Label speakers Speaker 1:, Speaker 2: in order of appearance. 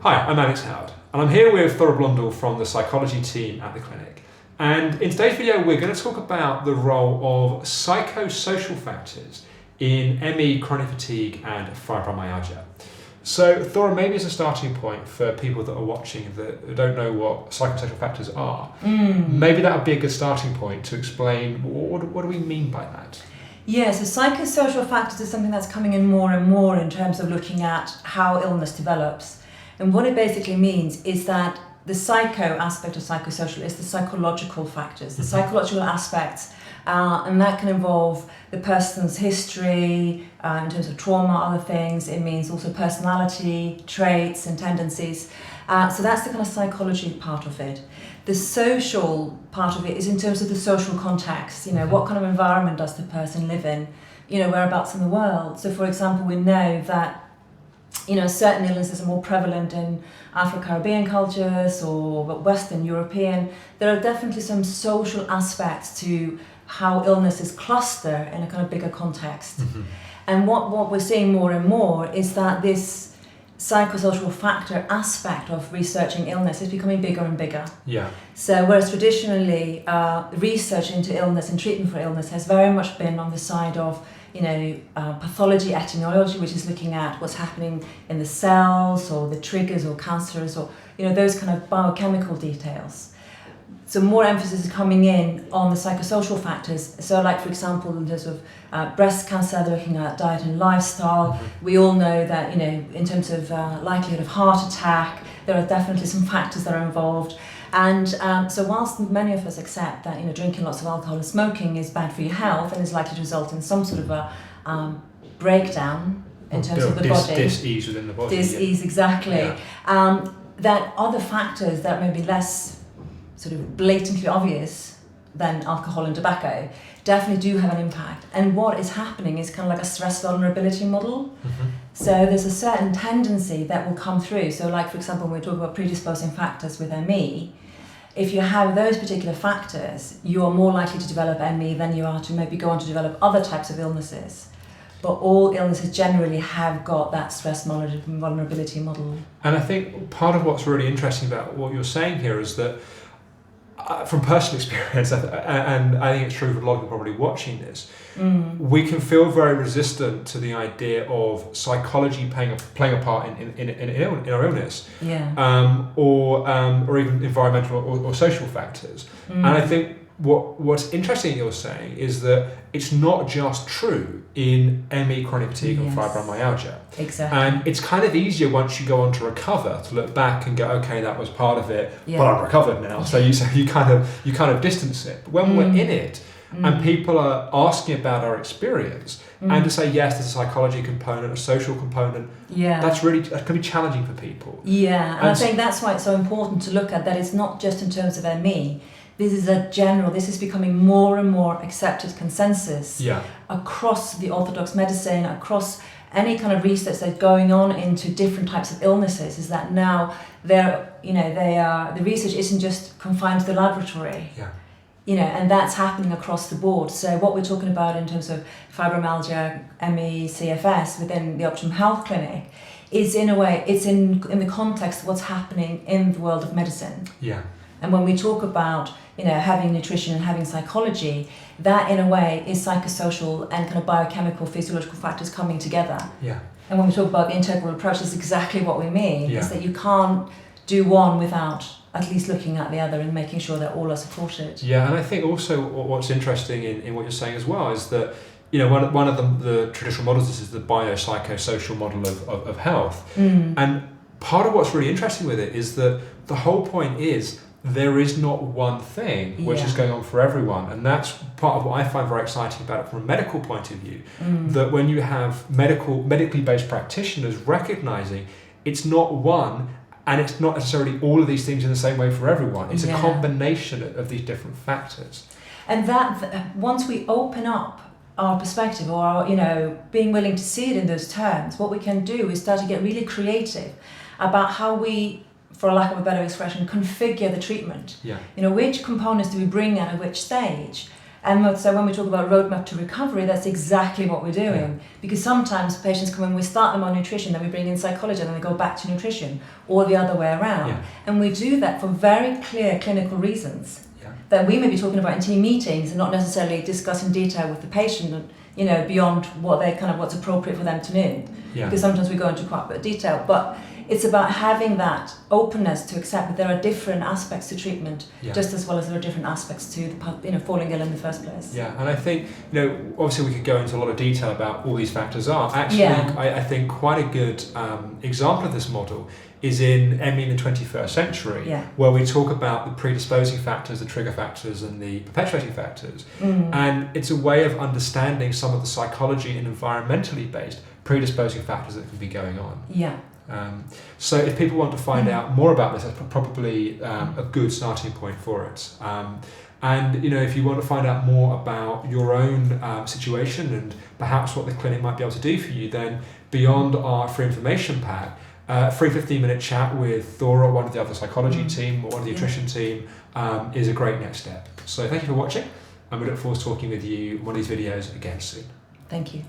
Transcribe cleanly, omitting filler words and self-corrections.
Speaker 1: Hi, I'm Alex Howard, and I'm here with Thora from the psychology team at the clinic. And in today's video, we're going to talk about the role of psychosocial factors in ME, chronic fatigue, and fibromyalgia. So, Thora, maybe as a starting point for people that are watching that don't know what psychosocial factors are, maybe that would be a good starting point to explain what do we mean by that?
Speaker 2: Yeah, so psychosocial factors is something that's coming in more and more in terms of looking at how illness develops. And what it basically means is that the psycho aspect of psychosocial is the psychological factors, the psychological aspects, and that can involve the person's history, in terms of trauma, other things. It means also personality, traits and tendencies. So that's the kind of psychology part of it. The social part of it is in terms of the social context, what kind of environment does the person live in, whereabouts in the world. So for example, we know that certain illnesses are more prevalent in Afro-Caribbean cultures or Western European. There are definitely some social aspects to how illnesses cluster in a kind of bigger context. And what we're seeing more and more is that this psychosocial factor aspect of researching illness is becoming bigger and bigger.
Speaker 1: Yeah.
Speaker 2: So whereas traditionally research into illness and treatment for illness has very much been on the side of pathology, etiology, which is looking at what's happening in the cells or the triggers or cancers or those kind of biochemical details. So more emphasis is coming in on the psychosocial factors. So like for example, in terms of breast cancer, they're looking at diet and lifestyle. We all know that in terms of likelihood of heart attack, there are definitely some factors that are involved. And so whilst many of us accept that drinking lots of alcohol and smoking is bad for your health and is likely to result in some sort of a breakdown in terms of the body.
Speaker 1: Dis-ease within the body.
Speaker 2: Dis-ease, exactly.
Speaker 1: Yeah.
Speaker 2: That other factors that may be less sort of blatantly obvious than alcohol and tobacco definitely do have an impact. And what is happening is kind of like a stress vulnerability model. So there's a certain tendency that will come through. So like, for example, when we talk about predisposing factors with ME, if you have those particular factors, you are more likely to develop ME than you are to maybe go on to develop other types of illnesses. But all illnesses generally have got that stress vulnerability model.
Speaker 1: And I think part of what's really interesting about what you're saying here is that from personal experience, and I think it's true for a lot of people probably watching this, we can feel very resistant to the idea of psychology playing a part in our illness, or even environmental or social factors. And I think what's interesting you're saying is that it's not just true in ME, chronic fatigue, and fibromyalgia.
Speaker 2: Exactly.
Speaker 1: And it's kind of easier once you go on to recover to look back and go, okay, that was part of it, but I'm recovered now. So you kind of distance it. But when we're in it and people are asking about our experience and to say, yes, there's a psychology component, a social component, that can be challenging for people.
Speaker 2: Yeah, and I think that's why it's so important to look at that it's not just in terms of ME. This is becoming more and more accepted consensus across the orthodox medicine, across any kind of research that's going on into different types of illnesses, is that now the research isn't just confined to the laboratory. And that's happening across the board. So what we're talking about in terms of fibromyalgia, ME, CFS within the Optimum Health Clinic is in a way, it's in the context of what's happening in the world of medicine. And when we talk about having nutrition and having psychology, that in a way is psychosocial and kind of biochemical, physiological factors coming together. And when we talk about the integral approach, that's exactly what we mean, is that you can't do one without at least looking at the other and making sure that all are supported.
Speaker 1: Yeah, and I think also what's interesting in what you're saying as well is that one of the traditional models is the biopsychosocial model of health. And part of what's really interesting with it is that the whole point is there is not one thing which is going on for everyone, and that's part of what I find very exciting about it from a medical point of view, that when you have medically based practitioners recognizing it's not one and it's not necessarily all of these things in the same way for everyone, it's a combination of these different factors.
Speaker 2: And that once we open up our perspective or being willing to see it in those terms, what we can do is start to get really creative about how we, for lack of a better expression, configure the treatment. Which components do we bring at which stage? And so when we talk about roadmap to recovery, that's exactly what we're doing. Because sometimes patients come in, we start them on nutrition, then we bring in psychology, and then they go back to nutrition, or the other way around.
Speaker 1: Yeah.
Speaker 2: And we do that for very clear clinical reasons that we may be talking about in team meetings and not necessarily discuss in detail with the patient, you know, beyond what they kind of what's appropriate for them to know.
Speaker 1: Yeah.
Speaker 2: Because sometimes we go into quite a bit of detail, but it's about having that openness to accept that there are different aspects to treatment, just as well as there are different aspects to falling ill in the first place.
Speaker 1: Yeah, and I think, you know, obviously we could go into a lot of detail about all these factors are. Actually, I think quite a good example of this model is in ME in the 21st century, where we talk about the predisposing factors, the trigger factors, and the perpetuating factors. And it's a way of understanding some of the psychology and environmentally based predisposing factors that can be going on. So if people want to find out more about this, that's probably a good starting point for it. And you know, if you want to find out more about your own situation and perhaps what the clinic might be able to do for you, then beyond our free information pack, free 15-minute chat with Thora, one of the other psychology team, or one of the nutrition team, is a great next step. So thank you for watching, and we look forward to talking with you in one of these videos again soon.
Speaker 2: Thank you.